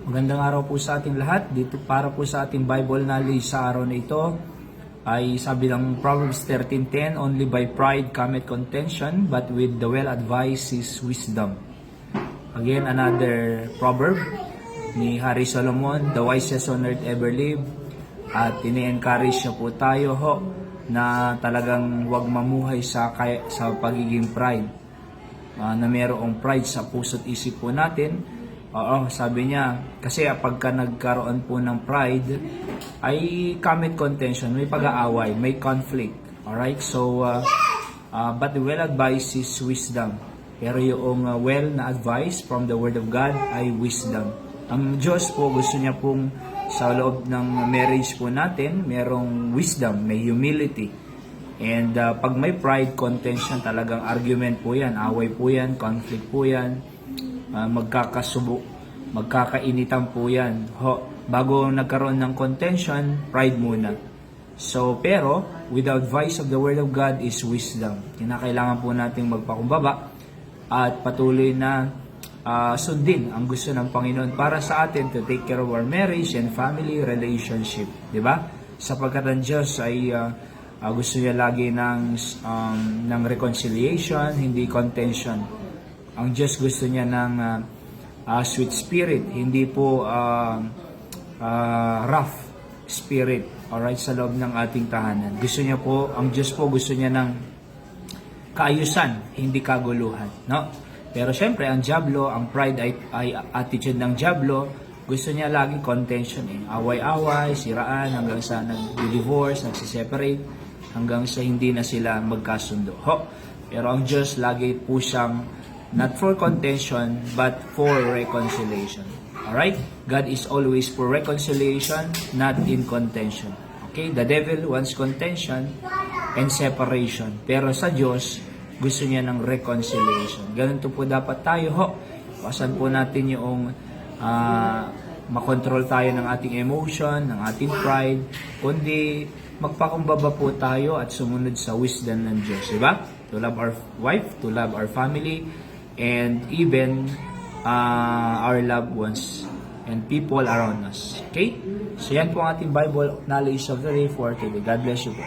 Magandang araw po sa ating lahat. Dito para po sa ating Bible knowledge sa araw na ito ay sabi ng Proverbs 13:10, "Only by pride cometh contention, but with the well-advised is wisdom." Again, another proverb ni Hari Solomon, "The wisest on earth ever live." At ini-encourage niya po tayo na talagang huwag mamuhay sa pagiging pride. Na mayroong pride sa puso't isip po natin. Oo, sabi niya, kasi pagka nagkaroon po ng pride, ay cometh contention, may pag-aaway, may conflict. Alright, so, but the well-advised is wisdom. Pero yung well na advice from the Word of God ay wisdom. Ang Diyos po, gusto niya pong sa loob ng marriage po natin, merong wisdom, may humility. And pag may pride, contention, talagang argument po yan, away po yan, conflict po yan. Magkakainitan po yan. Bago nagkaroon ng contention, pride muna. So, pero, without advice of the Word of God is wisdom. Kinakailangan po nating magpakumbaba at patuloy na sundin ang gusto ng Panginoon para sa atin to take care of our marriage and family relationship. Diba? Sapagkat ang Diyos ay gusto niya lagi ng reconciliation, hindi contention. Ang Diyos gusto niya ng sweet spirit, hindi po rough spirit, alright, sa loob ng ating tahanan. Gusto niya po, ang Diyos po gusto niya ng kaayusan, hindi kaguluhan, no? Pero syempre, ang diablo, ang pride ay attitude ng diablo, gusto niya laging contention, away-away, siraan, hanggang sa nag-divorce, nagsiseparate, hanggang sa hindi na sila magkasundo. Pero ang Diyos lagi po siyang not for contention, but for reconciliation. Alright? God is always for reconciliation, not in contention. Okay? The devil wants contention and separation. Pero sa Diyos, gusto niya ng reconciliation. Ganun po dapat tayo. Pasan po natin yung makontrol tayo ng ating emotion, ng ating pride, kundi magpakumbaba po tayo at sumunod sa wisdom ng Diyos. Diba? To love our wife, to love our family, and even our loved ones and people around us. Okay? So yan po ang ating Bible knowledge of the day for today. God bless you po.